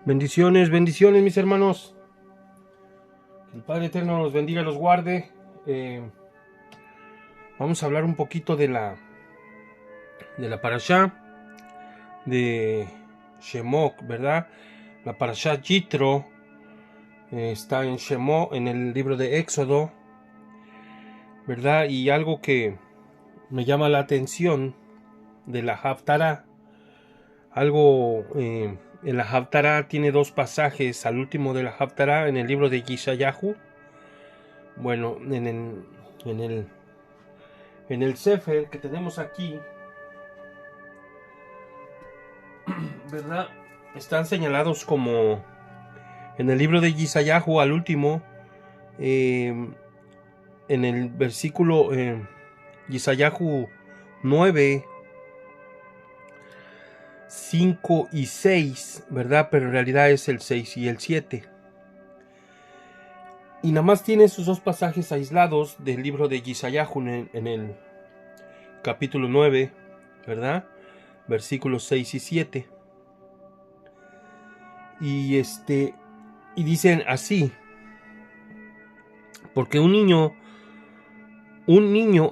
Bendiciones, bendiciones, mis hermanos. Que el Padre Eterno los bendiga y los guarde. Vamos a hablar un poquito de la parashá de Shemot, ¿verdad? La parashá Yitro está en Shemot, en el libro de Éxodo, ¿verdad? Y algo que me llama la atención de la Haftará, en la Haftará tiene dos pasajes al último de la Haftará en el libro de Yeshayahu. Bueno, en el Sefer que tenemos aquí, ¿verdad? Están señalados como en el libro de Yeshayahu al último, en el versículo Yeshayahu 9, 5 y 6, ¿verdad? Pero en realidad es el 6 y el 7. Y nada más tiene esos dos pasajes aislados del libro de Yeshayahu en el capítulo 9, ¿verdad? Versículos 6 y 7. Y dicen así: porque un niño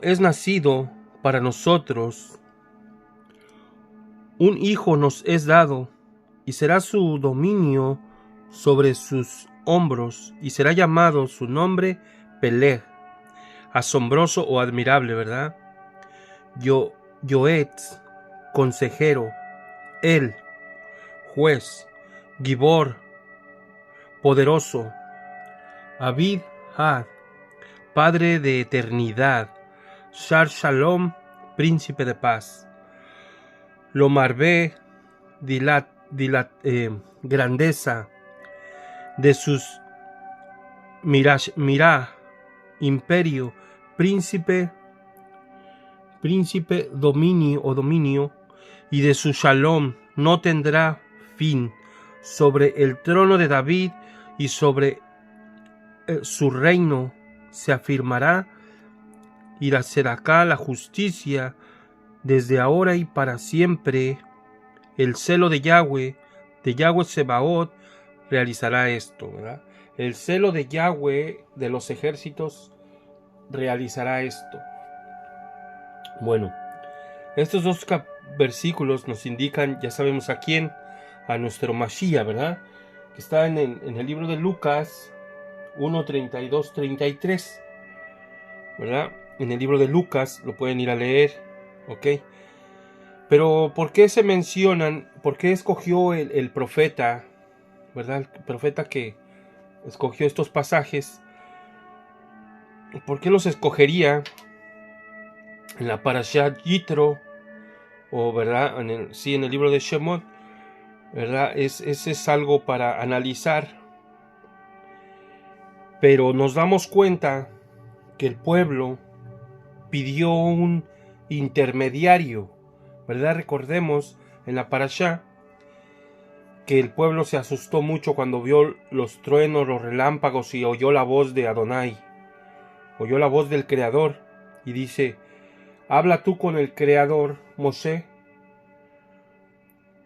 es nacido para nosotros, un hijo nos es dado, y será su dominio sobre sus hombros, y será llamado su nombre Peleg, asombroso o admirable, ¿verdad? Yoetz, consejero, El, juez, Gibor, poderoso, Abid Had, Padre de eternidad, Shar Shalom, príncipe de paz, Lomarbe, grandeza de sus mirá, imperio, príncipe, dominio, y de su Shalom no tendrá fin, sobre el trono de David y sobre su reino se afirmará, y la sedaká, la justicia, desde ahora y para siempre. El celo de Yahweh Sebaot, realizará esto, ¿verdad? El celo de Yahweh de los ejércitos realizará esto. Bueno, estos dos versículos nos indican, ya sabemos a quién, a nuestro Mashiach, ¿verdad? Que está en el libro de Lucas 1, 32, 33, ¿verdad? En el libro de Lucas, lo pueden ir a leer, ¿ok? Pero ¿por qué se mencionan, por qué escogió el profeta, ¿verdad? El profeta que escogió estos pasajes, ¿por qué los escogería en la parashá Yitro, o verdad, en el libro de Shemot, ¿verdad? Ese es algo para analizar. Pero nos damos cuenta que el pueblo pidió un intermediario, ¿verdad? Recordemos en la parashá que el pueblo se asustó mucho cuando vio los truenos, los relámpagos, y oyó la voz de Adonai, oyó la voz del Creador, y dice: habla tú con el Creador, Moshe,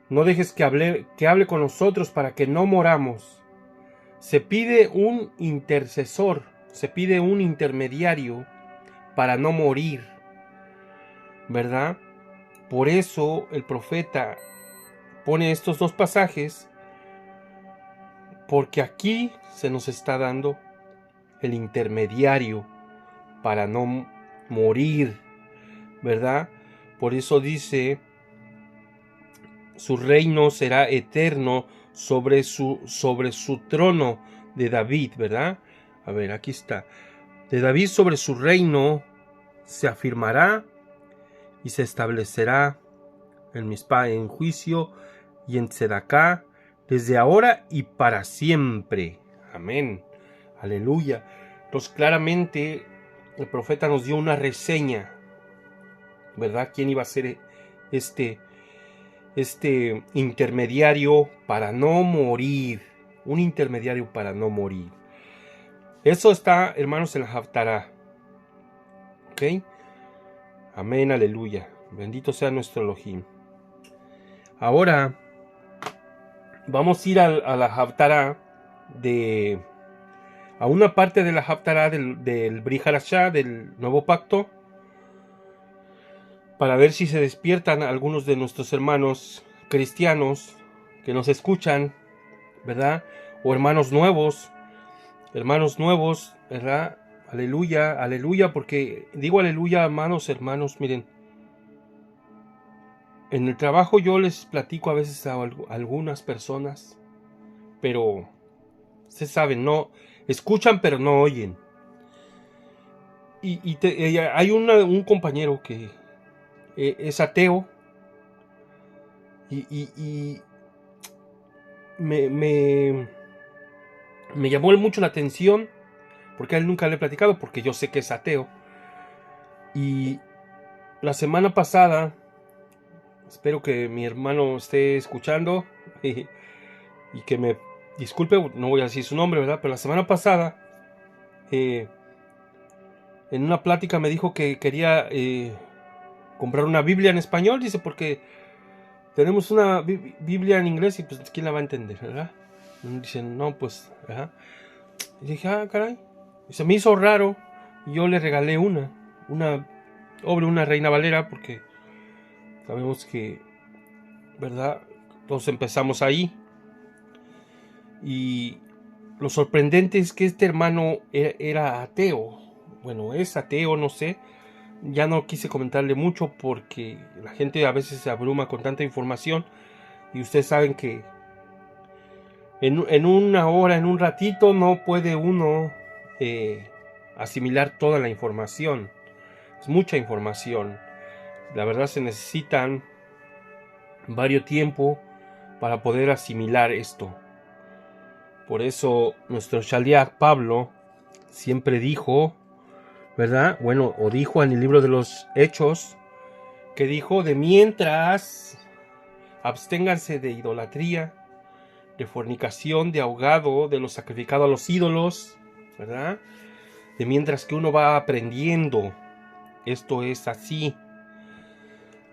no dejes que hable con nosotros para que no moramos. Se pide un intercesor, se pide un intermediario para no morir, ¿verdad? Por eso el profeta pone estos dos pasajes, porque aquí se nos está dando el intermediario para no morir, ¿verdad? Por eso dice: su reino será eterno sobre su trono de David, ¿verdad? A ver, aquí está. De David sobre su reino se afirmará y se establecerá en Mizpah, en juicio y en Tzedaká, desde ahora y para siempre. Amén. Aleluya. Entonces claramente el profeta nos dio una reseña, ¿verdad? ¿Quién iba a ser este intermediario para no morir? Un intermediario para no morir. Eso está, hermanos, en la Haftará. ¿Ok? Amén, aleluya. Bendito sea nuestro Elohim. Ahora vamos a ir a la Haftará a una parte de la Haftará del Brit Hadashah, del Nuevo Pacto, para ver si se despiertan algunos de nuestros hermanos cristianos que nos escuchan, ¿verdad? O hermanos nuevos, ¿verdad? Aleluya, aleluya, porque digo aleluya, hermanos, miren. En el trabajo yo les platico a veces a algunas personas, pero ustedes saben, no escuchan pero no oyen. Hay un compañero que es ateo y me llamó mucho la atención porque a él nunca le he platicado, porque yo sé que es ateo. Y la semana pasada, espero que mi hermano esté escuchando y que me disculpe, no voy a decir su nombre, ¿verdad? Pero la semana pasada, en una plática me dijo que quería comprar una Biblia en español, dice, porque tenemos una Biblia en inglés y pues ¿quién la va a entender, verdad? Dicen, no, pues, ¿verdad? Y dije, caray. Y se me hizo raro y yo le regalé una Reina Valera, porque sabemos que, ¿verdad? Todos empezamos ahí. Y lo sorprendente es que este hermano era ateo. Bueno, es ateo, no sé. Ya no quise comentarle mucho porque la gente a veces se abruma con tanta información. Y ustedes saben que en una hora, en un ratito, no puede uno asimilar toda la información. Es mucha información. La verdad se necesitan varios tiempo para poder asimilar esto. Por eso nuestro Shaliach Pablo siempre dijo, ¿verdad? Bueno, o dijo en el libro de los Hechos, que dijo, de mientras absténganse de idolatría, de fornicación, de ahogado, de lo sacrificado a los ídolos, ¿verdad? De mientras que uno va aprendiendo, esto es así.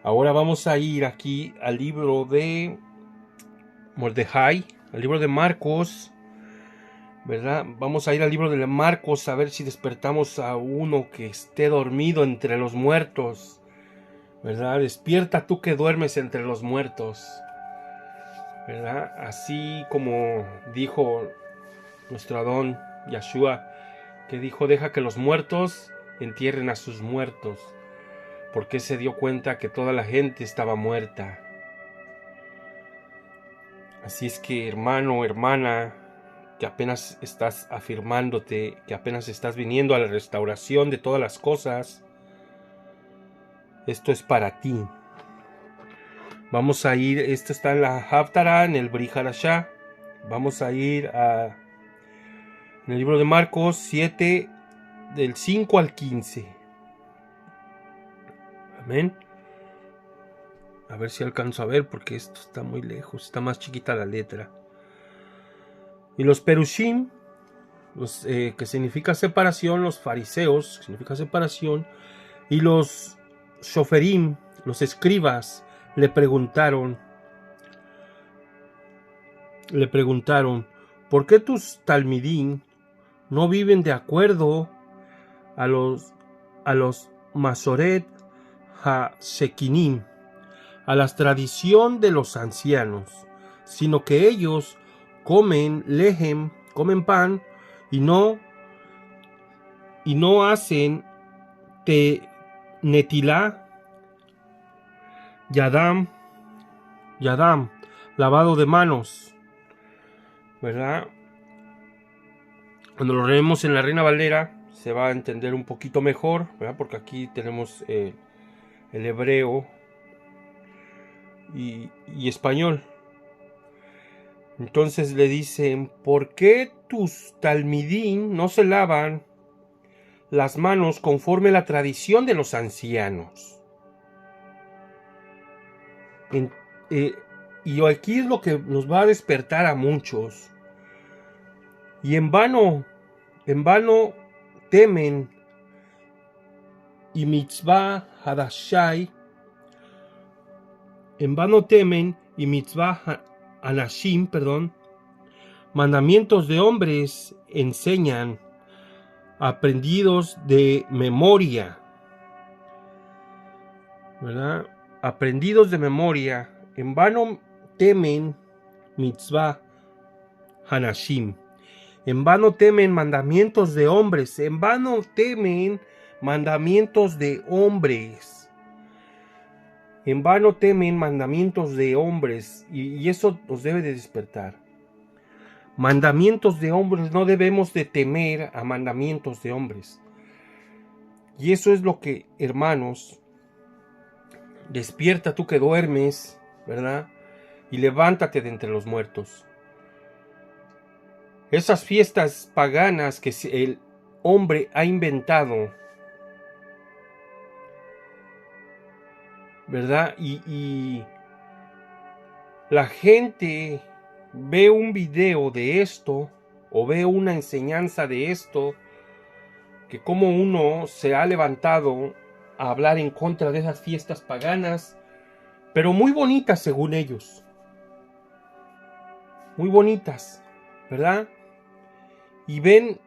Ahora vamos a ir aquí al libro de Mordejai, al libro de Marcos, ¿verdad? Vamos a ir al libro de Marcos a ver si despertamos a uno que esté dormido entre los muertos, ¿verdad? Despierta tú que duermes entre los muertos, ¿verdad? Así como dijo nuestro Adón Yeshua, que dijo, deja que los muertos entierren a sus muertos, porque se dio cuenta que toda la gente estaba muerta. Así es que, hermano, hermana, que apenas estás afirmándote, que apenas estás viniendo a la restauración de todas las cosas, esto es para ti. Vamos a ir, esto está en la Haftará, en el Brit Hadashah. Vamos a ir en el libro de Marcos 7, del 5 al 15. Amén. A ver si alcanzo a ver, porque esto está muy lejos, está más chiquita la letra. Y los Perushim, que significa separación, los fariseos, que significa separación, y los Shoferim, los escribas, le preguntaron, ¿por qué tus talmidim no viven de acuerdo a los Masoret ha-Shekinim, a la tradición de los ancianos, sino que ellos comen lehem, comen pan, y no hacen netilá, yadam, lavado de manos, ¿verdad? Cuando lo leemos en la Reina Valera se va a entender un poquito mejor, ¿verdad? Porque aquí tenemos el hebreo y español. Entonces le dicen, ¿por qué tus talmidín no se lavan las manos conforme a la tradición de los ancianos? Y aquí es lo que nos va a despertar a muchos. Y en vano temen y mitzvah hadashai, en vano temen y mitzvah Anashim, perdón, mandamientos de hombres enseñan, aprendidos de memoria, ¿verdad? Aprendidos de memoria, en vano temen mitzvah Hanashim. En vano temen mandamientos de hombres, en vano temen mandamientos de hombres. En vano temen mandamientos de hombres, y eso nos debe de despertar. Mandamientos de hombres, no debemos de temer a mandamientos de hombres. Y eso es lo que, hermanos, despierta tú que duermes, ¿verdad? Y levántate de entre los muertos. Esas fiestas paganas que el hombre ha inventado, ¿verdad? Y la gente ve un video de esto o ve una enseñanza de esto, que como uno se ha levantado a hablar en contra de esas fiestas paganas, pero muy bonitas según ellos, muy bonitas, ¿verdad? Y ven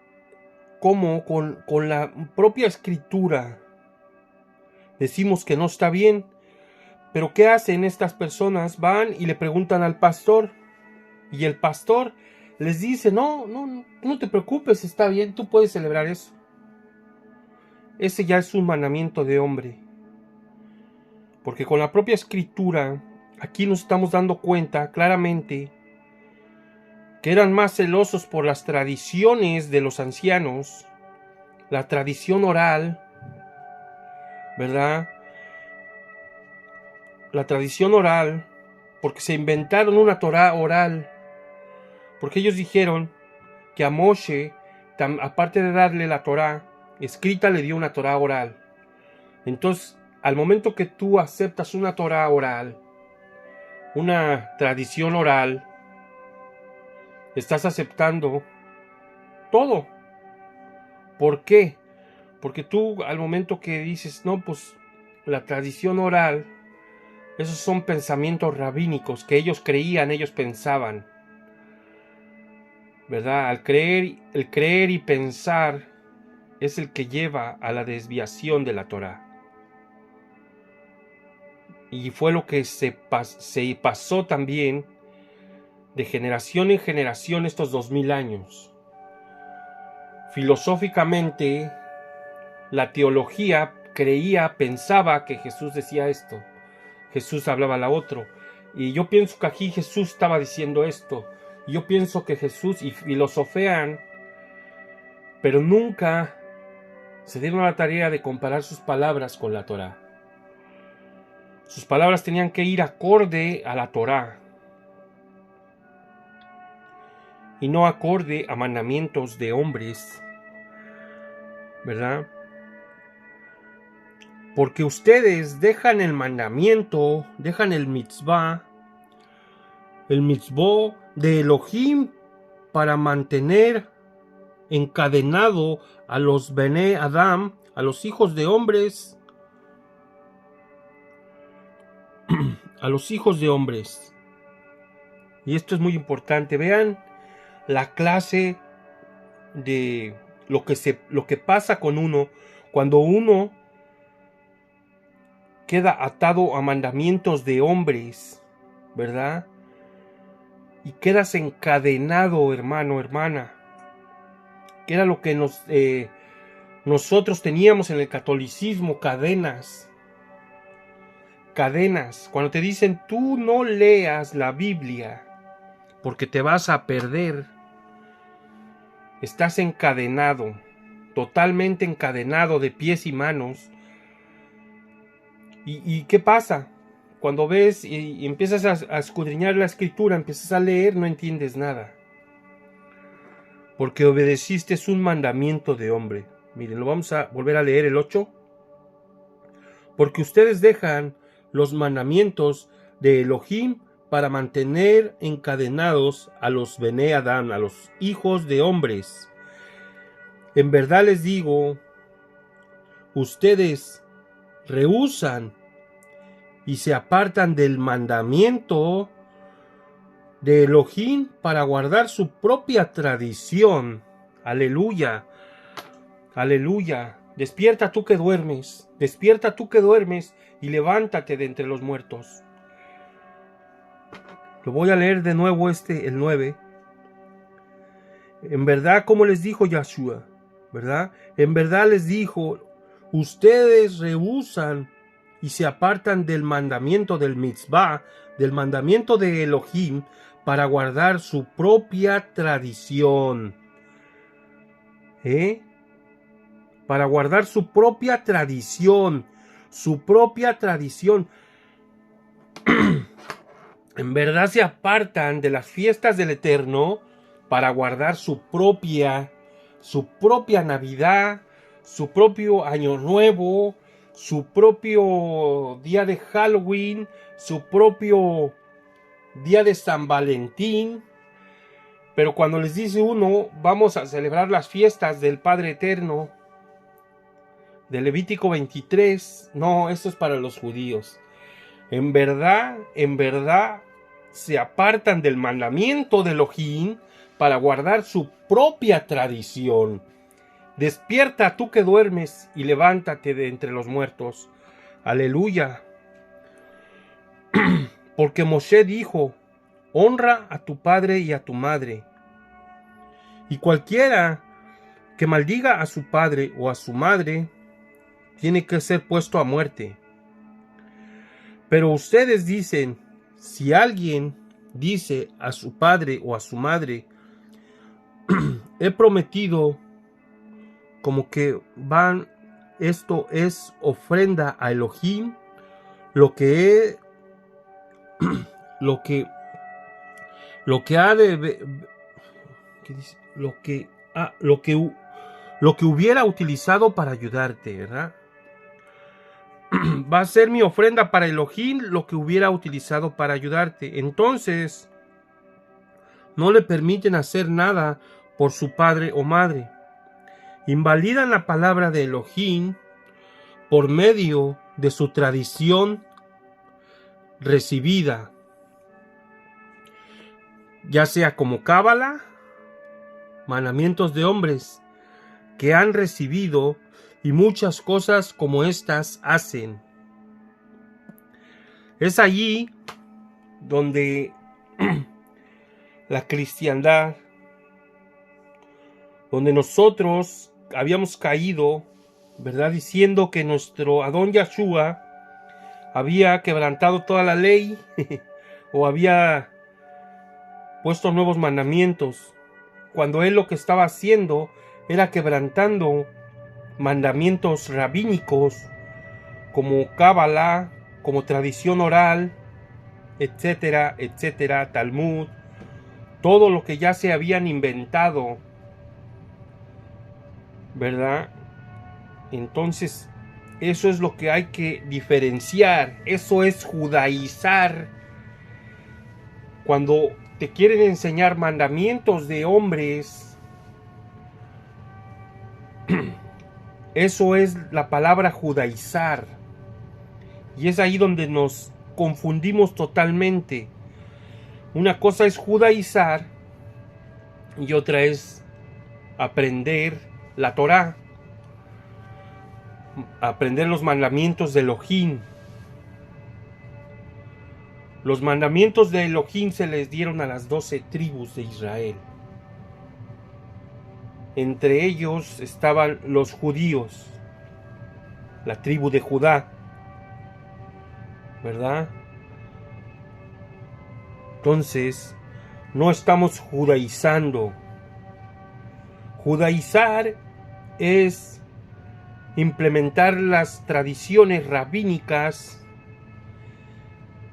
cómo con la propia escritura decimos que no está bien. Pero ¿qué hacen estas personas? Van y le preguntan al pastor, y el pastor les dice, no te preocupes, está bien, tú puedes celebrar eso. Ese ya es un mandamiento de hombre. Porque con la propia escritura, aquí nos estamos dando cuenta claramente que eran más celosos por las tradiciones de los ancianos, la tradición oral, ¿verdad? La tradición oral, porque se inventaron una Torá oral, porque ellos dijeron que a Moshe, aparte de darle la Torá escrita, le dio una Torá oral. Entonces, al momento que tú aceptas una Torá oral, una tradición oral, estás aceptando todo. ¿Por qué? Porque tú al momento que dices, no, pues la tradición oral, esos son pensamientos rabínicos que ellos creían, ellos pensaban, ¿verdad? El creer y pensar es el que lleva a la desviación de la Torá. Y fue lo que se pasó también de generación en generación estos 2000 años. Filosóficamente, la teología pensaba que Jesús decía esto. Jesús hablaba la otro. Y yo pienso que aquí Jesús estaba diciendo esto. Yo pienso que Jesús, y filosofean, pero nunca se dieron a la tarea de comparar sus palabras con la Torá. Sus palabras tenían que ir acorde a la Torá y no acorde a mandamientos de hombres, ¿verdad? Porque ustedes dejan el mandamiento, dejan el mitzvah de Elohim para mantener encadenado a los Bene Adam, a los hijos de hombres, a los hijos de hombres. Y esto es muy importante. Vean la clase de lo que pasa con uno cuando uno queda atado a mandamientos de hombres, ¿verdad? Y quedas encadenado, hermano, hermana. Que era lo que nosotros teníamos en el catolicismo, cadenas. Cadenas. Cuando te dicen, tú no leas la Biblia porque te vas a perder. Estás encadenado, totalmente encadenado de pies y manos. ¿Y qué pasa? Cuando ves y empiezas a escudriñar la escritura, empiezas a leer, no entiendes nada. Porque obedeciste un mandamiento de hombre. Miren, lo vamos a volver a leer el 8. Porque ustedes dejan los mandamientos de Elohim para mantener encadenados a los Bene Adam, a los hijos de hombres. En verdad les digo, ustedes rehúsan y se apartan del mandamiento de Elohim para guardar su propia tradición. Aleluya, aleluya. Despierta tú que duermes, despierta tú que duermes y levántate de entre los muertos. Lo voy a leer de nuevo el 9. En verdad, como les dijo Yahshua, ¿verdad? En verdad les dijo, ustedes rehúsan y se apartan del mandamiento del mitzvah, del mandamiento de Elohim, para guardar su propia tradición. Para guardar su propia tradición, su propia tradición. En verdad se apartan de las fiestas del Eterno para guardar su propia Navidad, su propio Año Nuevo, su propio día de Halloween, su propio día de San Valentín. Pero cuando les dice uno, vamos a celebrar las fiestas del Padre Eterno, de Levítico 23, no, esto es para los judíos. En verdad, se apartan del mandamiento de Elohim para guardar su propia tradición. Despierta tú que duermes y levántate de entre los muertos. Aleluya. Porque Moshe dijo, honra a tu padre y a tu madre. Y cualquiera que maldiga a su padre o a su madre, tiene que ser puesto a muerte. Pero ustedes dicen, si alguien dice a su padre o a su madre, he prometido, como que esto es ofrenda a Elohim, lo que hubiera utilizado para ayudarte, ¿verdad? Va a ser mi ofrenda para Elohim lo que hubiera utilizado para ayudarte. Entonces, no le permiten hacer nada por su padre o madre. Invalidan la palabra de Elohim por medio de su tradición recibida, ya sea como cábala, mandamientos de hombres que han recibido, y muchas cosas como estas hacen. Es allí donde la cristiandad, donde nosotros habíamos caído, ¿verdad? Diciendo que nuestro Adón Yahshua había quebrantado toda la ley o había puesto nuevos mandamientos, cuando él lo que estaba haciendo era quebrantando mandamientos rabínicos como cábala, como tradición oral, etcétera, etcétera, Talmud, todo lo que ya se habían inventado, ¿verdad? Entonces, eso es lo que hay que diferenciar, eso es judaizar. Cuando te quieren enseñar mandamientos de hombres, eso es la palabra judaizar. Y es ahí donde nos confundimos totalmente. Una cosa es judaizar y otra es aprender la Torá, aprender los mandamientos de Elohim. Los mandamientos de Elohim se les dieron a las 12 tribus de Israel. Entre ellos estaban los judíos, la tribu de Judá, ¿verdad? Entonces, no estamos judaizando. Judaizar es implementar las tradiciones rabínicas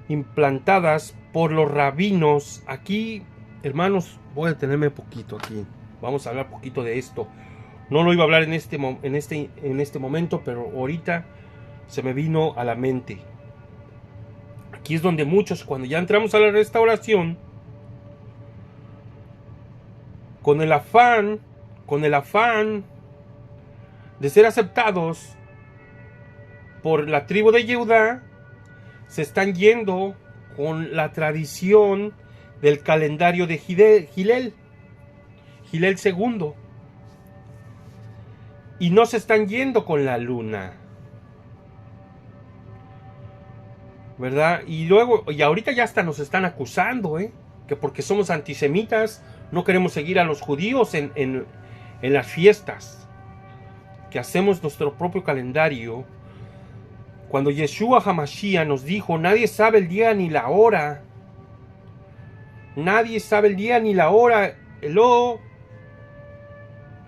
implantadas por los rabinos. Aquí, hermanos, voy a detenerme poquito aquí. Vamos a hablar poquito de esto. No lo iba a hablar en este momento, pero ahorita se me vino a la mente. Aquí es donde muchos, cuando ya entramos a la restauración, con el afán de ser aceptados por la tribu de Judá, se están yendo con la tradición del calendario de Gilel segundo. Y no se están yendo con la luna, ¿verdad? Y ahorita ya hasta nos están acusando, que porque somos antisemitas no queremos seguir a los judíos en las fiestas, que hacemos nuestro propio calendario. Cuando Yeshua HaMashiach nos dijo, nadie sabe el día ni la hora. Nadie sabe el día ni la hora.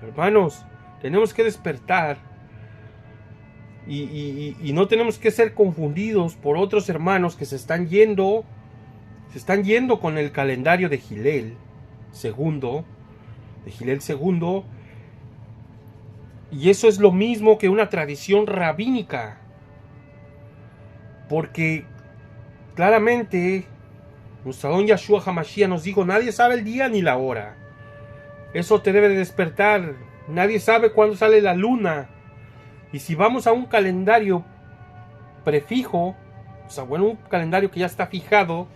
Hermanos, tenemos que despertar. Y no tenemos que ser confundidos por otros hermanos que se están yendo con el calendario de Gilel segundo. Y eso es lo mismo que una tradición rabínica. Porque claramente nuestro Adón Yeshua HaMashiach nos dijo, nadie sabe el día ni la hora. Eso te debe de despertar. Nadie sabe cuándo sale la luna. Y si vamos a un calendario prefijo, un calendario que ya está fijado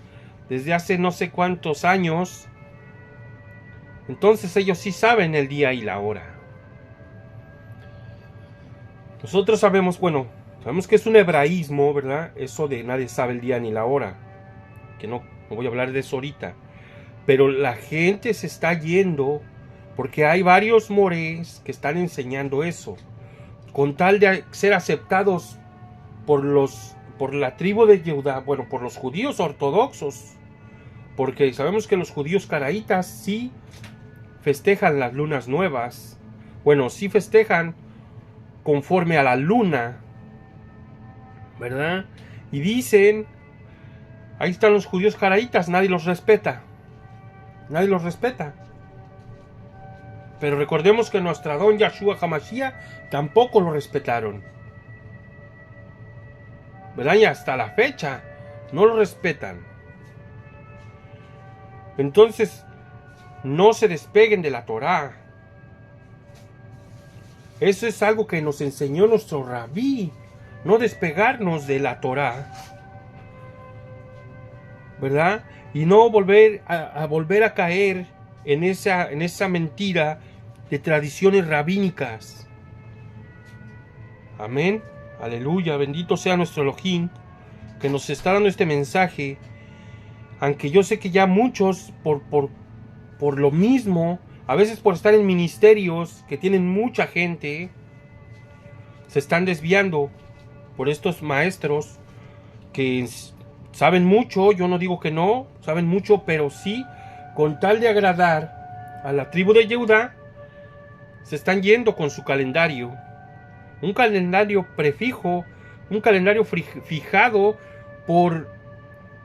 desde hace no sé cuántos años, entonces ellos sí saben el día y la hora. Nosotros sabemos que es un hebraísmo, ¿verdad? Eso de nadie sabe el día ni la hora. Que no voy a hablar de eso ahorita. Pero la gente se está yendo porque hay varios morés que están enseñando eso. Con tal de ser aceptados por la tribu de Judá, por los judíos ortodoxos. Porque sabemos que los judíos caraítas sí festejan las lunas nuevas. Sí festejan conforme a la luna, ¿verdad? Y dicen, ahí están los judíos caraítas, nadie los respeta. Pero recordemos que nuestro Adón Yeshua HaMashiach tampoco lo respetaron, ¿verdad? Y hasta la fecha no lo respetan. Entonces, no se despeguen de la Torá. Eso es algo que nos enseñó nuestro rabí, no despegarnos de la Torá, ¿verdad? Y no volver a caer en esa mentira de tradiciones rabínicas. Amén. Aleluya. Bendito sea nuestro Elohim, que nos está dando este mensaje. Aunque yo sé que ya muchos, por lo mismo, a veces por estar en ministerios que tienen mucha gente, se están desviando por estos maestros que saben mucho. Yo no digo que no, saben mucho, pero sí, con tal de agradar a la tribu de Judá, se están yendo con su calendario. Un calendario prefijo, un calendario fijado por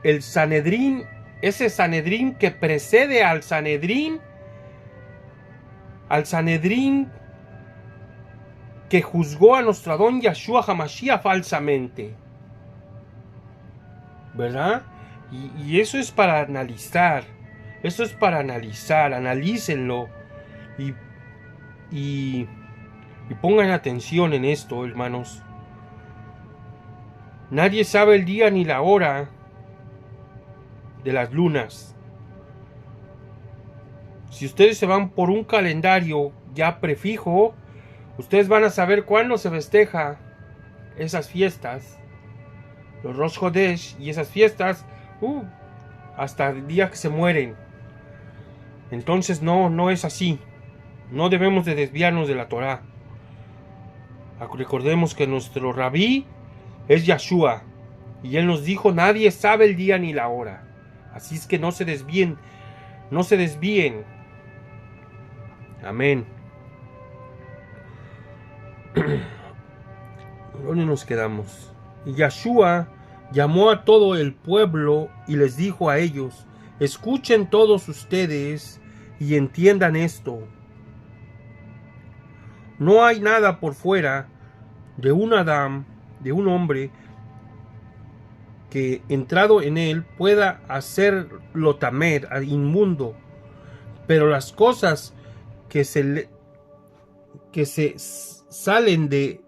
el Sanedrín, ese Sanedrín que precede al Sanedrín que juzgó a nuestro Adón Yeshua HaMashiach falsamente, ¿verdad? Y eso es para analizar, analícenlo y pongan atención en esto, hermanos. Nadie sabe el día ni la hora de las lunas. Si ustedes se van por un calendario ya prefijo, ustedes van a saber cuándo se festeja esas fiestas, los Rosh Hodesh y esas fiestas, hasta el día que se mueren. Entonces no es así. No debemos de desviarnos de la Torá. Recordemos que nuestro rabí es Yeshua, y él nos dijo, nadie sabe el día ni la hora. Así es que no se desvíen. Amén. ¿Dónde nos quedamos? Y Yeshua llamó a todo el pueblo y les dijo a ellos, escuchen todos ustedes y entiendan esto. No hay nada por fuera de un Adán, de un hombre, que entrado en él pueda hacerlo tamer, inmundo. Pero las cosas que se salen de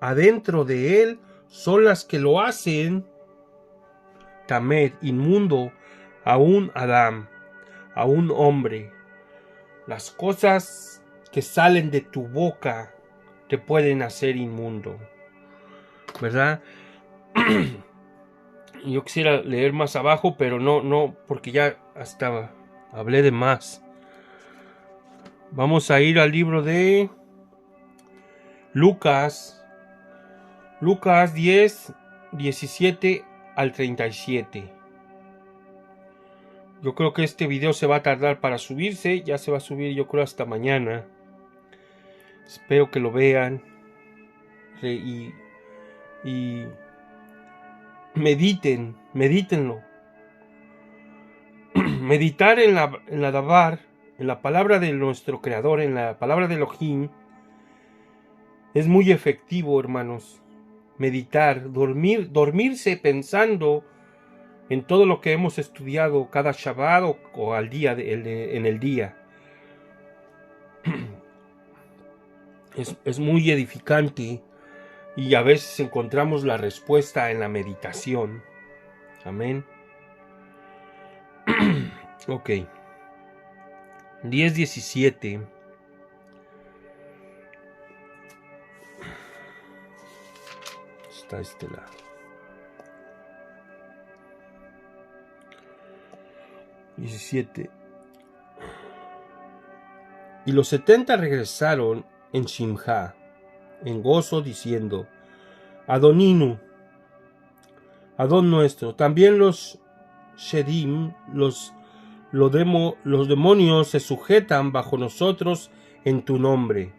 adentro de él son las que lo hacen tamer, inmundo a un Adán. a un hombre, las cosas que salen de tu boca te pueden hacer inmundo, ¿verdad? Yo quisiera leer más abajo, pero no, porque ya hasta hablé de más. Vamos a ir al libro de Lucas 10, 17 al 37. Yo creo que este video se va a tardar para subirse. Ya se va a subir, yo creo, hasta mañana. Espero que lo vean y medítenlo. Meditar en la Dabar, en la palabra de nuestro Creador, en la palabra de Elohim, es muy efectivo, hermanos. Meditar, dormirse pensando en todo lo que hemos estudiado cada Shabbat o al día en el día. Es muy edificante y a veces encontramos la respuesta en la meditación. Amén. Ok. 10:17. Está este lado. Y los 70 regresaron en Shimha, en gozo, diciendo: Adoninu, Adón nuestro. También los Shedim, los demonios se sujetan bajo nosotros en tu nombre.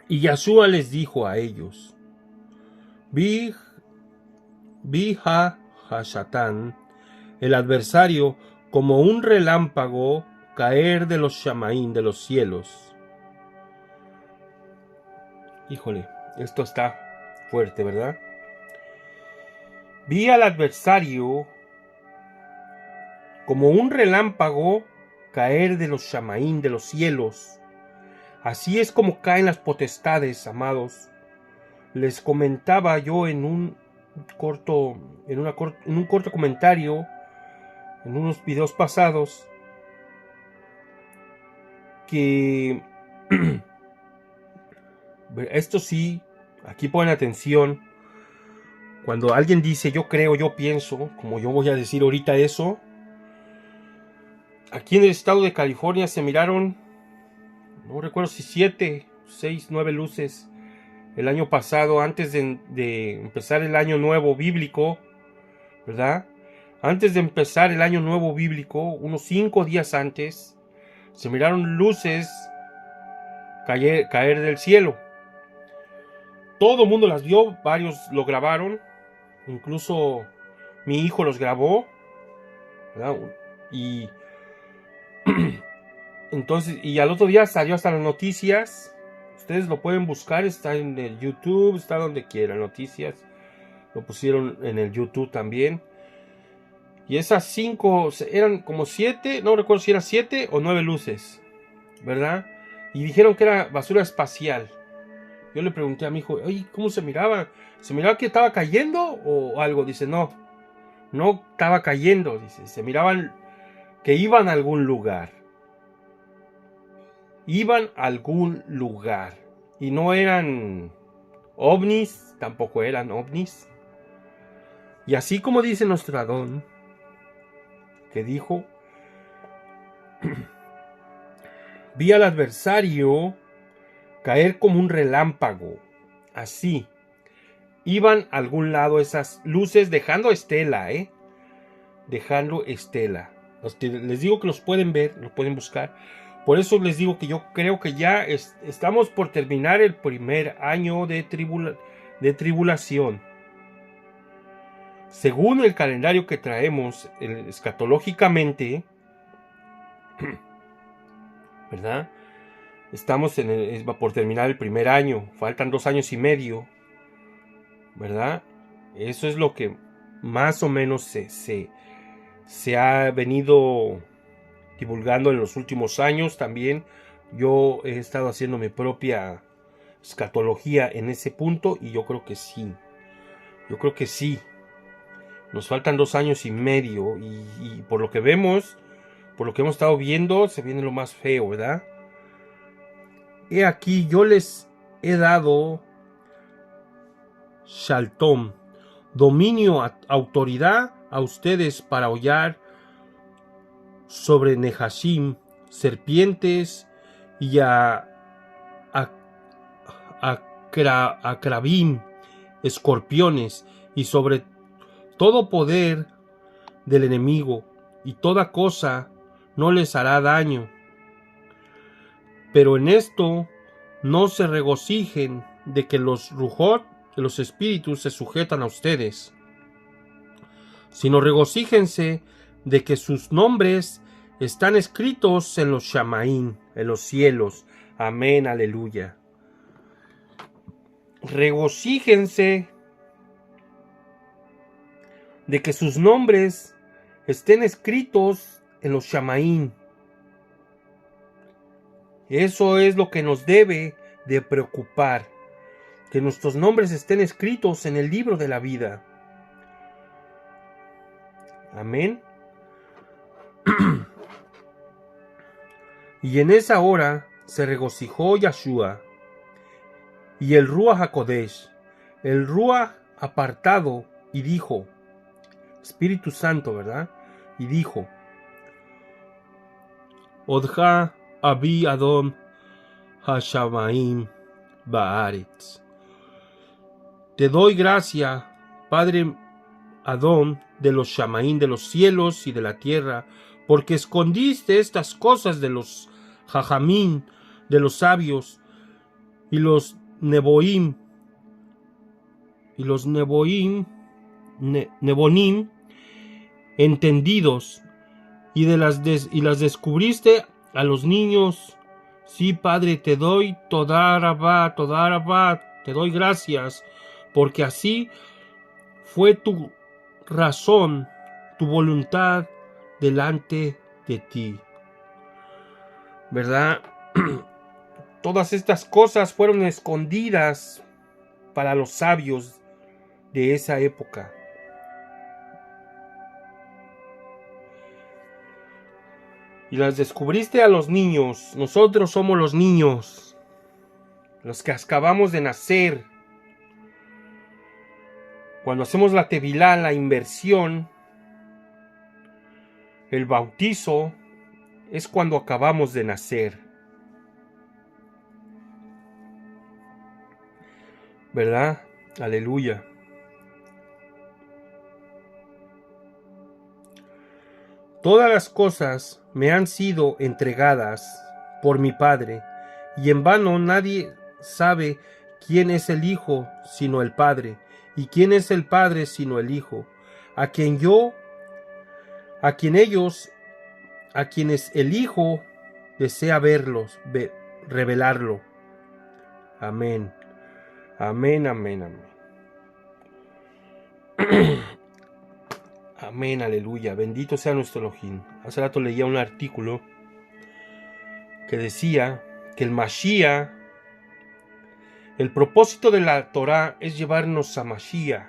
Y Yahshua les dijo a ellos: Bija Hashatán, el adversario, como un relámpago caer de los Shamaín, de los cielos. Híjole, esto está fuerte, ¿verdad? Vi al adversario como un relámpago caer de los Shamaín, de los cielos. Así es como caen las potestades, amados. Les comentaba yo en un corto comentario, en unos videos pasados, que esto sí, aquí ponen atención. Cuando alguien dice yo creo, yo pienso, como yo voy a decir ahorita eso, aquí en el estado de California se miraron, no recuerdo si 7, 6, 9 luces el año pasado, antes de empezar el año nuevo bíblico, ¿verdad? Antes de empezar el año nuevo bíblico, unos 5 días antes, se miraron luces caer del cielo. Todo el mundo las vio, varios lo grabaron, incluso mi hijo los grabó, ¿verdad? Y entonces, y al otro día salió hasta las noticias. Ustedes lo pueden buscar, está en el YouTube, está donde quieran, noticias. Lo pusieron en el YouTube también. Y esas 5 eran como 7, no recuerdo si eran 7 o 9 luces, ¿verdad? Y dijeron que era basura espacial. Yo le pregunté a mi hijo, oye, ¿cómo se miraba? ¿Se miraba que estaba cayendo o algo? Dice, no estaba cayendo, dice, se miraban que iban a algún lugar. Iban a algún lugar. Y no eran ovnis, tampoco eran ovnis. Y así como dice nuestro Adón, que dijo, vi al adversario caer como un relámpago. Así. Iban a algún lado esas luces dejando estela, dejando estela. Les digo que los pueden ver, los pueden buscar. Por eso les digo que yo creo que ya estamos por terminar el primer año de tribulación. Según el calendario que traemos escatológicamente, ¿verdad? Estamos por terminar el primer año. Faltan 2 años y medio, ¿verdad? Eso es lo que más o menos se ha venido divulgando en los últimos años. También yo he estado haciendo mi propia escatología en ese punto y yo creo que sí. Nos faltan 2 años y medio y por lo que vemos, por lo que hemos estado viendo, se viene lo más feo, ¿verdad? He aquí, yo les he dado Shaltom, dominio, autoridad a ustedes para hollar sobre Nehashim, serpientes y a Krabim, escorpiones, y sobre todo poder del enemigo, y toda cosa no les hará daño. Pero en esto no se regocijen de que los Rujot, de los espíritus, se sujetan a ustedes, sino regocíjense de que sus nombres están escritos en los Shamaín, en los cielos. Amén, aleluya. Regocíjense de que sus nombres estén escritos en los Shamaín. Eso es lo que nos debe de preocupar, que nuestros nombres estén escritos en el libro de la vida. Amén. Y en esa hora se regocijó Yahshua y el Ruach HaKodesh, el Ruach apartado, y dijo, Espíritu Santo, ¿verdad? Y dijo, Odja Abi Adon Hashamaim Baaretz. Te doy gracia, Padre Adón de los Shamaín, de los cielos y de la tierra, porque escondiste estas cosas de los Jajamín, de los sabios, y los Neboim, Nebonim, entendidos, y las descubriste a los niños. Sí, Padre, te doy toda rabá, te doy gracias, porque así fue tu razón, tu voluntad delante de ti. ¿Verdad? Todas estas cosas fueron escondidas para los sabios de esa época. Y las descubriste a los niños. Nosotros somos los niños, los que acabamos de nacer. Cuando hacemos la tevilá, la inversión, el bautizo, es cuando acabamos de nacer. ¿Verdad? Aleluya. Todas las cosas me han sido entregadas por mi Padre, y en vano nadie sabe quién es el Hijo sino el Padre, y quién es el Padre sino el Hijo, a quienes el Hijo desea revelarlo. Amén. Amén, amén, amén. Amén, aleluya. Bendito sea nuestro Elohim. Hace rato leía un artículo que decía que el Mashiach, el propósito de la Torah es llevarnos a Mashiach,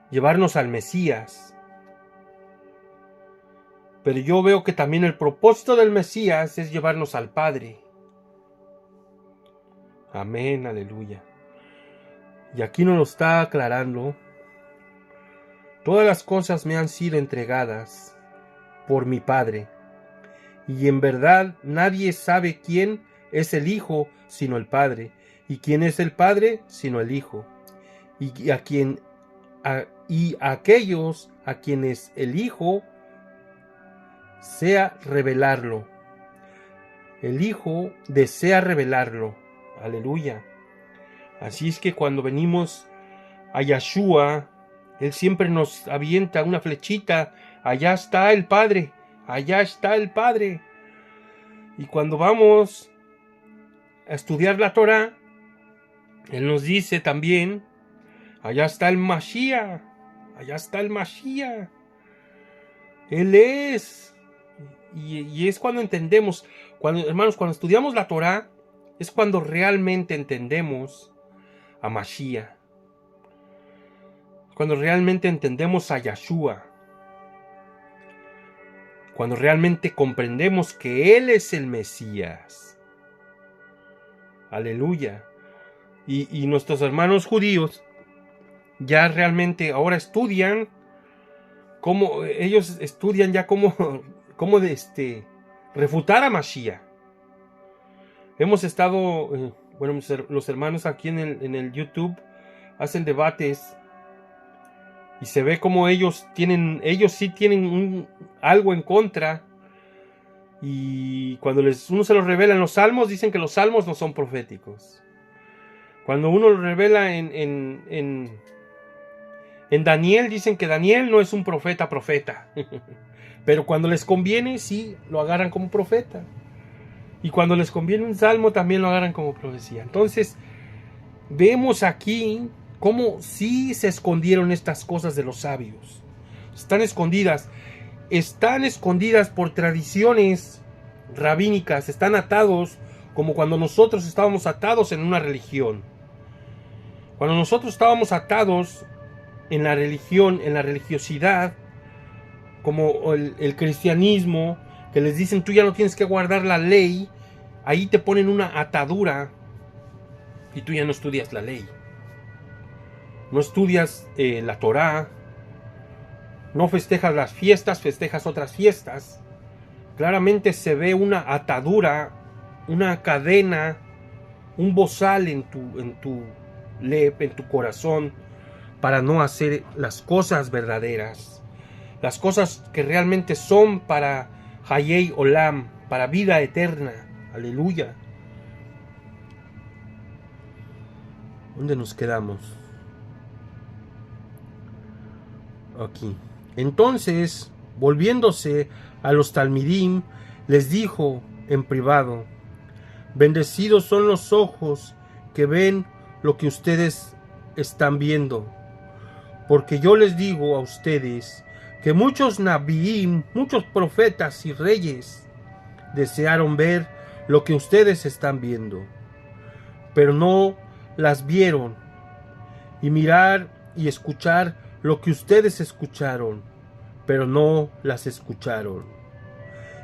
llevarnos al Mesías. Pero yo veo que también el propósito del Mesías es llevarnos al Padre. Amén, aleluya. Y aquí nos lo está aclarando. Todas las cosas me han sido entregadas por mi Padre, y en verdad nadie sabe quién es el Hijo sino el Padre, y quién es el Padre sino el Hijo, y aquellos a quienes el Hijo desea revelarlo. El Hijo desea revelarlo. Aleluya. Así es que cuando venimos a Yahshua, Él siempre nos avienta una flechita. Allá está el Padre. Allá está el Padre. Y cuando vamos a estudiar la Torah, Él nos dice también, allá está el Mashiach. Allá está el Mashiach. Él es. Y es cuando entendemos, hermanos, cuando estudiamos la Torah, es cuando realmente entendemos a Mashiach. cuando realmente entendemos a Yahshua, cuando realmente comprendemos que Él es el Mesías. Aleluya. Y nuestros hermanos judíos ya realmente ahora estudian cómo, ellos estudian ya cómo refutar a Mashiach. Hemos estado, bueno, los hermanos aquí en el YouTube hacen debates y se ve como ellos sí tienen algo en contra, y cuando uno se los revela en los salmos, dicen que los salmos no son proféticos. Cuando uno lo revela en Daniel, dicen que Daniel no es un profeta. Pero cuando les conviene, sí, lo agarran como profeta. Y cuando les conviene un salmo, también lo agarran como profecía. Entonces, vemos aquí cómo sí se escondieron estas cosas de los sabios. Están escondidas por tradiciones rabínicas, están atados como cuando nosotros estábamos atados en una religión. Cuando nosotros estábamos atados en la religión, en la religiosidad, como el cristianismo, que les dicen tú ya no tienes que guardar la ley, ahí te ponen una atadura y tú ya no estudias la ley. No estudias la Torá, no festejas las fiestas, festejas otras fiestas. Claramente se ve una atadura, una cadena, un bozal en tu corazón, para no hacer las cosas verdaderas, las cosas que realmente son para Hayei Olam, para vida eterna. Aleluya. ¿Dónde nos quedamos? Aquí. Entonces, volviéndose a los talmidim, les dijo en privado: bendecidos son los ojos que ven lo que ustedes están viendo, porque yo les digo a ustedes que muchos nabiim, muchos profetas y reyes desearon ver lo que ustedes están viendo, pero no las vieron, y mirar y escuchar lo que ustedes escucharon, pero no las escucharon.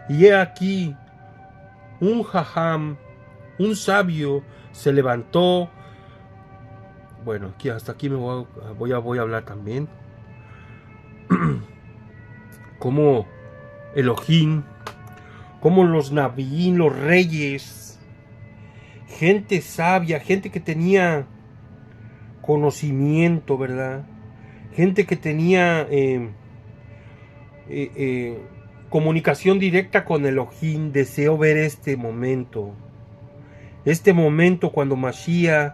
Y he aquí, un jajam, un sabio, se levantó. Bueno, aquí hasta aquí voy a hablar también. Como Elohim, como los Nabiín, los reyes, gente sabia, gente que tenía conocimiento, ¿verdad? Gente que tenía comunicación directa con Elohim, deseó ver este momento cuando Mashiach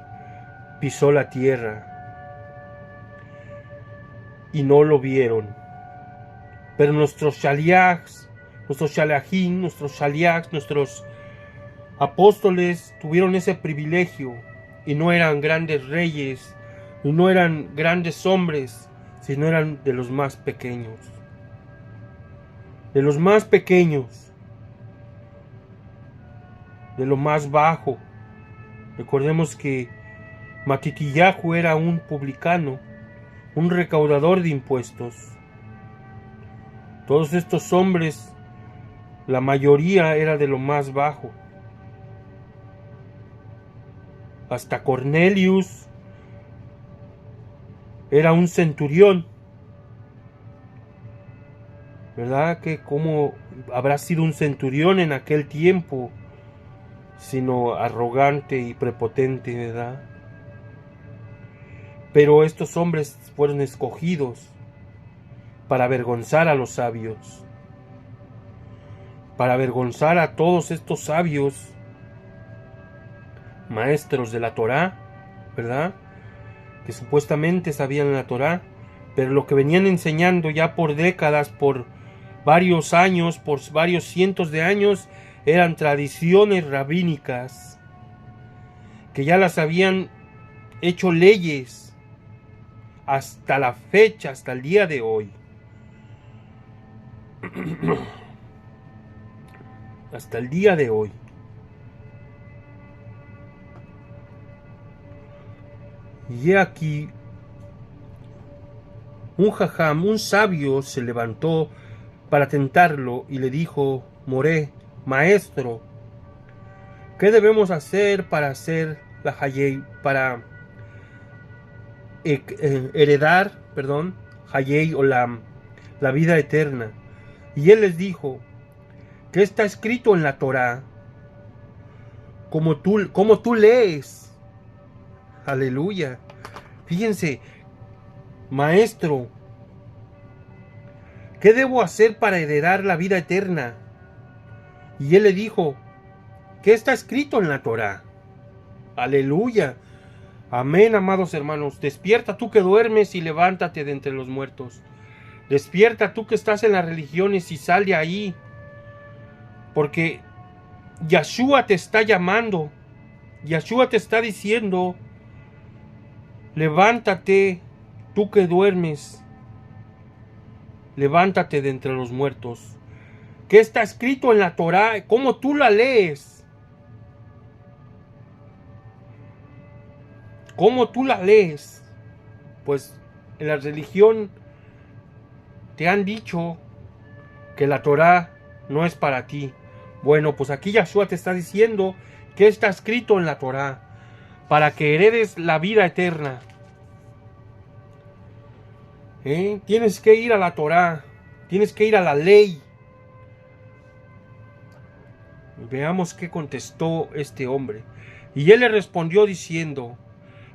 pisó la tierra, y no lo vieron. Pero nuestros shaliachs, nuestros shalachim, nuestros shaliachs, nuestros apóstoles tuvieron ese privilegio, y no eran grandes reyes, y no eran grandes hombres, sino eran de los más pequeños. De los más pequeños, de lo más bajo. Recordemos que Matitillahu era un publicano, un recaudador de impuestos. Todos estos hombres, la mayoría era de lo más bajo. Hasta Cornelius era un centurión. ¿Verdad? Que cómo habrá sido un centurión en aquel tiempo, sino arrogante y prepotente, ¿verdad? Pero estos hombres fueron escogidos para avergonzar a los sabios, para avergonzar a todos estos sabios, maestros de la Torá, ¿verdad? Que supuestamente sabían la Torá, pero lo que venían enseñando ya por décadas, por varios años, por varios cientos de años, eran tradiciones rabínicas, que ya las habían hecho leyes hasta la fecha, hasta el día de hoy. Hasta el día de hoy. Y he aquí un jajam, un sabio, se levantó para tentarlo y le dijo: Moré, maestro, ¿qué debemos hacer para hacer la Hayei, para heredar, Hayei o la vida eterna? Y él les dijo: ¿qué está escrito en la Torá? Como tú lees. Aleluya. Fíjense, maestro, ¿qué debo hacer para heredar la vida eterna? Y él le dijo: ¿qué está escrito en la Torá? Aleluya. Amén, amados hermanos. Despierta tú que duermes y levántate de entre los muertos. Despierta tú que estás en las religiones y sal de ahí. Porque Yeshua te está llamando. Yeshua te está diciendo: levántate tú que duermes. Levántate de entre los muertos. ¿Qué está escrito en la Torá? ¿Cómo tú la lees? ¿Cómo tú la lees? Pues en la religión te han dicho que la Torá no es para ti. Bueno, pues aquí Yeshua te está diciendo que está escrito en la Torá para que heredes la vida eterna. Tienes que ir a la Torá, tienes que ir a la ley. Veamos qué contestó este hombre. Y él le respondió diciendo: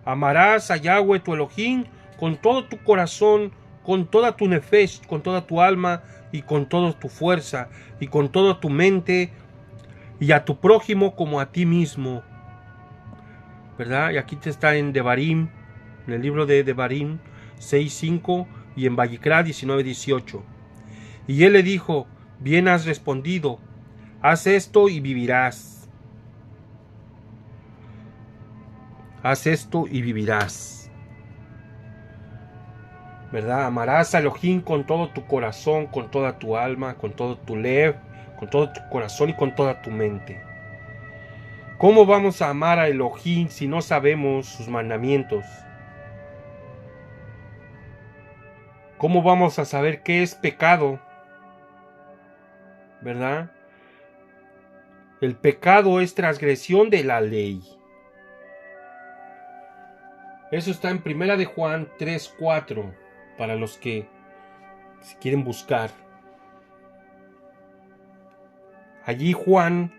amarás a Yahweh tu Elohim con todo tu corazón, con toda tu nefesh, con toda tu alma y con toda tu fuerza y con toda tu mente, y a tu prójimo como a ti mismo. ¿Verdad? Y aquí te está en Devarim, en el libro de Devarim 6:5 y en Vayikra 19:18. Y él le dijo: bien has respondido, haz esto y vivirás. Haz esto y vivirás. ¿Verdad? Amarás a Elohim con todo tu corazón, con toda tu alma, con todo tu lev, con todo tu corazón y con toda tu mente. ¿Cómo vamos a amar a Elohim si no sabemos sus mandamientos? ¿Cómo vamos a saber qué es pecado? ¿Verdad? El pecado es transgresión de la ley. Eso está en Primera de Juan 3:4, para los que si quieren buscar. Allí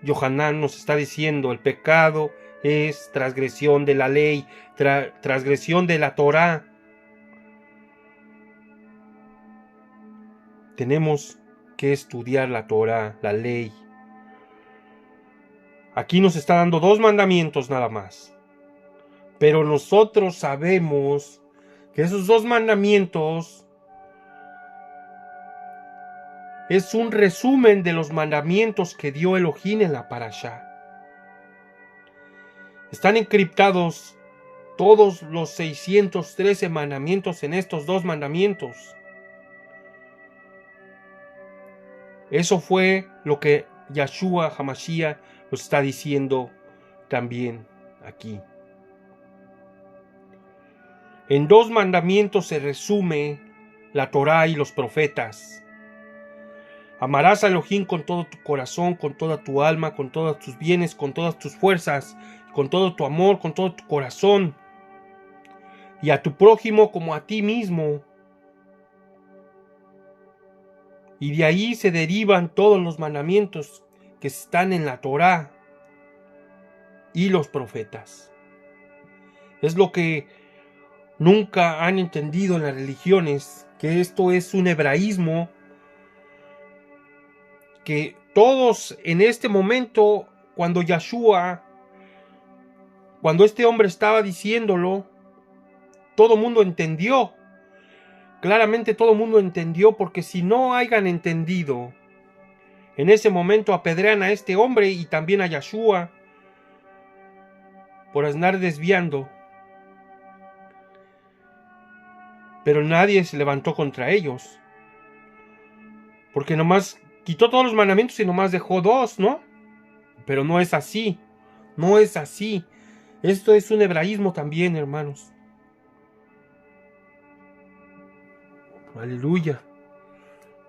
Yohanan nos está diciendo: el pecado es transgresión de la ley, transgresión de la Torá. Tenemos que estudiar la Torá, la ley. Aquí nos está dando 2 mandamientos nada más. Pero nosotros sabemos que esos 2 mandamientos es un resumen de los mandamientos que dio Elohim en la Parashá. Están encriptados todos los 613 mandamientos en estos 2 mandamientos. Eso fue lo que Yeshua HaMashiach nos está diciendo también aquí. En 2 mandamientos se resume la Torá y los profetas. Amarás a Elohim con todo tu corazón, con toda tu alma, con todos tus bienes, con todas tus fuerzas, con todo tu amor, con todo tu corazón. Y a tu prójimo como a ti mismo. Y de ahí se derivan todos los mandamientos que están en la Torá y los profetas. Es lo que nunca han entendido en las religiones, que esto es un hebraísmo, que todos en este momento, cuando este hombre estaba diciéndolo, todo mundo entendió. Claramente todo mundo entendió, porque si no hayan entendido, en ese momento apedrean a este hombre y también a Yeshua por andar desviando. Pero nadie se levantó contra ellos, porque nomás quitó todos los mandamientos y nomás dejó 2, ¿no? Pero no es así, no es así. Esto es un hebraísmo también, hermanos. Aleluya.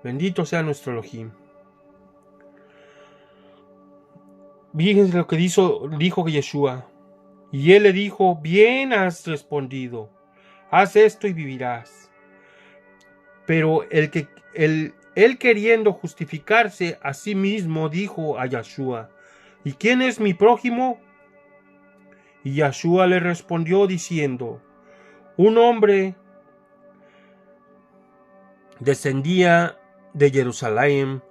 Bendito sea nuestro Elohim. Fíjense lo que dijo Yeshua. Y él le dijo, bien has respondido, haz esto y vivirás. Pero él queriendo justificarse a sí mismo, dijo a Yeshua, ¿y quién es mi prójimo? Y Yeshua le respondió diciendo, un hombre descendía de Jerusalén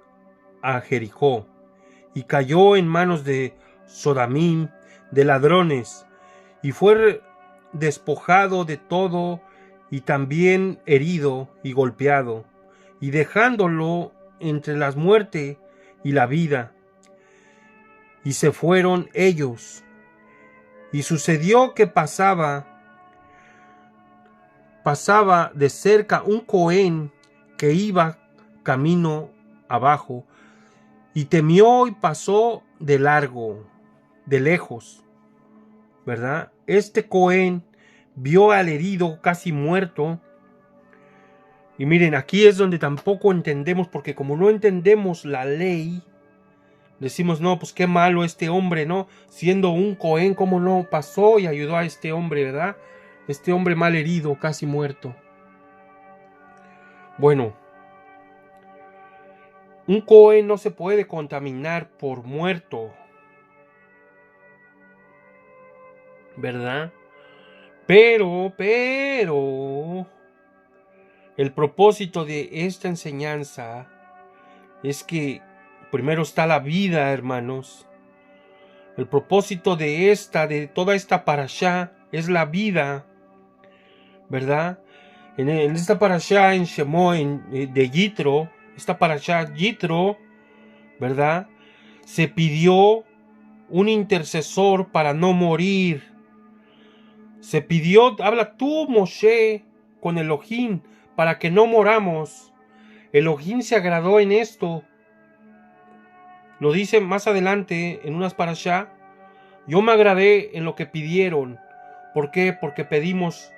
a Jericó y cayó en manos de Sodamim, de ladrones, y fue despojado de todo y también herido y golpeado, y dejándolo entre la muerte y la vida. Y se fueron ellos. Y sucedió que pasaba de cerca un Cohen que iba camino abajo, y temió y pasó de largo, de lejos, ¿verdad? Este Cohen vio al herido casi muerto. Y miren, aquí es donde tampoco entendemos, porque como no entendemos la ley, decimos, no, pues qué malo este hombre, ¿no? Siendo un Cohen, ¿cómo no pasó y ayudó a este hombre, verdad? Este hombre mal herido, casi muerto. Bueno, un Cohen no se puede contaminar por muerto, ¿verdad? Pero, el propósito de esta enseñanza es que primero está la vida, hermanos. El propósito de toda esta parashá es la vida, ¿verdad? En esta parashá en Shemot, de Yitro, esta parashá Yitro, ¿verdad? Se pidió un intercesor para no morir. Se pidió, habla tú, Moshe, con Elohim, para que no moramos. Elohim se agradó en esto. Lo dice más adelante en unas parashá. Yo me agradé en lo que pidieron. ¿Por qué? Porque pedimos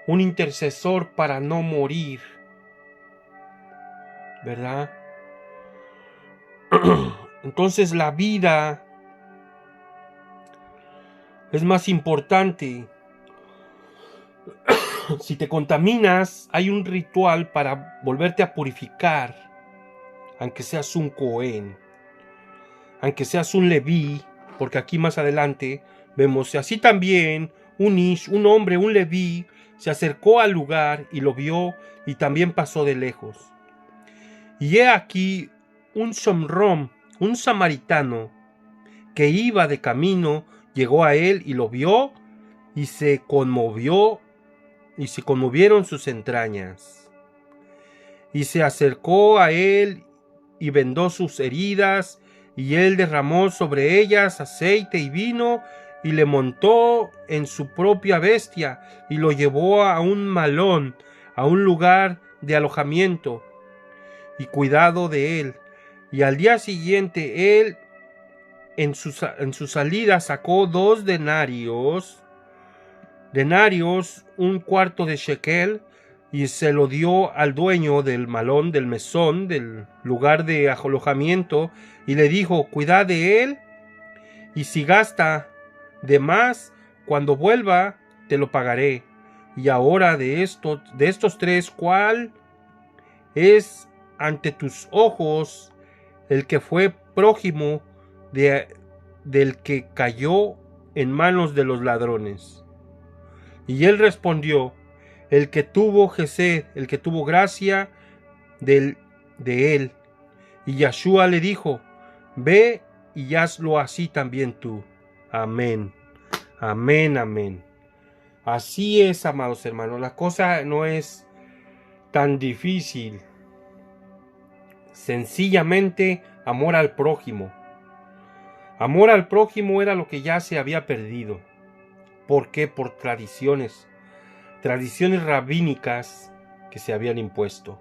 un intercesor para no morir, ¿verdad? Entonces la vida es más importante. Si te contaminas, hay un ritual para volverte a purificar, aunque seas un Cohen, aunque seas un Leví, porque aquí más adelante vemos así también un hombre, un Leví, se acercó al lugar y lo vio y también pasó de lejos. Y he aquí un shomrom, un samaritano, que iba de camino, llegó a él y lo vio y se conmovieron sus entrañas. Y se acercó a él y vendó sus heridas, y él derramó sobre ellas aceite y vino, y le montó en su propia bestia, y lo llevó a un malón, a un lugar de alojamiento y cuidado de él. Y al día siguiente él en su salida sacó 2 denarios, un cuarto de shekel, y se lo dio al dueño del malón, del mesón, del lugar de alojamiento, y le dijo, cuida de él, y si gasta de más, cuando vuelva, te lo pagaré. Y ahora de estos 3, ¿cuál es ante tus ojos el que fue prójimo del que cayó en manos de los ladrones? Y él respondió, el que tuvo Gesed, el que tuvo gracia de él. Y Yeshua le dijo, ve y hazlo así también tú. Amén, amén, amén. Así es, amados hermanos, la cosa no es tan difícil. Sencillamente, amor al prójimo. Amor al prójimo era lo que ya se había perdido. ¿Por qué? Por tradiciones rabínicas que se habían impuesto.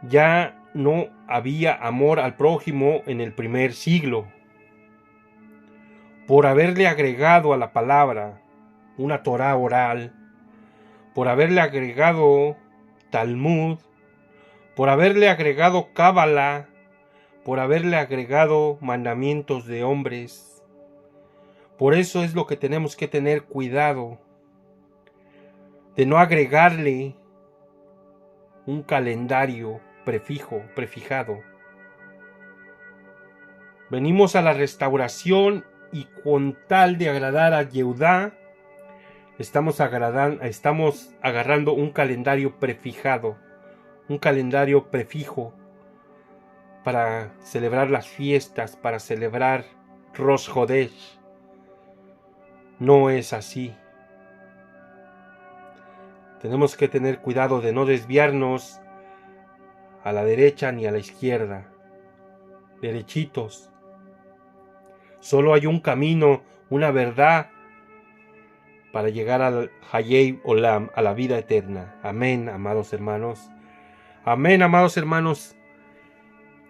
Ya no había amor al prójimo en el primer siglo, por haberle agregado a la palabra una Torá oral, por haberle agregado Talmud, por haberle agregado Cábala, por haberle agregado mandamientos de hombres. Por eso es lo que tenemos que tener cuidado, de no agregarle un calendario prefijado. Venimos a la restauración y con tal de agradar a Yehudá, estamos agarrando un calendario prefijado, un calendario prefijo para celebrar las fiestas, para celebrar Rosh Hodesh. No es así. Tenemos que tener cuidado de no desviarnos a la derecha ni a la izquierda. Derechitos. Solo hay un camino, una verdad para llegar al Hayei Olam, a la vida eterna. Amén, amados hermanos. Amén, amados hermanos.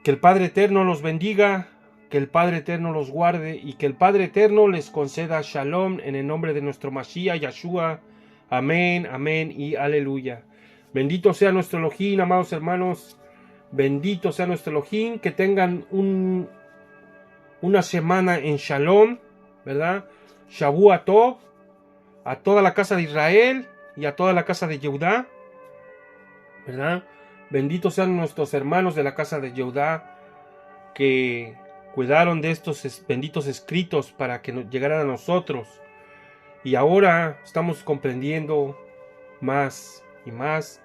Que el Padre Eterno los bendiga, que el Padre Eterno los guarde y que el Padre Eterno les conceda Shalom en el nombre de nuestro Mashiach Yahshua. Amén, amén y aleluya. Bendito sea nuestro Elohim, amados hermanos. Bendito sea nuestro Elohim. Que tengan una semana en Shalom, ¿verdad? Shavua Tov, a toda la casa de Israel y a toda la casa de Yehudá, ¿verdad? Benditos sean nuestros hermanos de la casa de Yehudá que cuidaron de estos benditos escritos para que llegaran a nosotros. Y ahora estamos comprendiendo más y más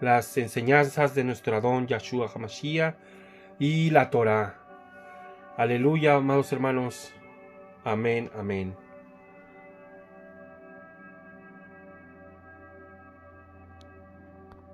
las enseñanzas de nuestro Adón Yahshua HaMashiach y la Torah. Aleluya, amados hermanos. Amén, amén.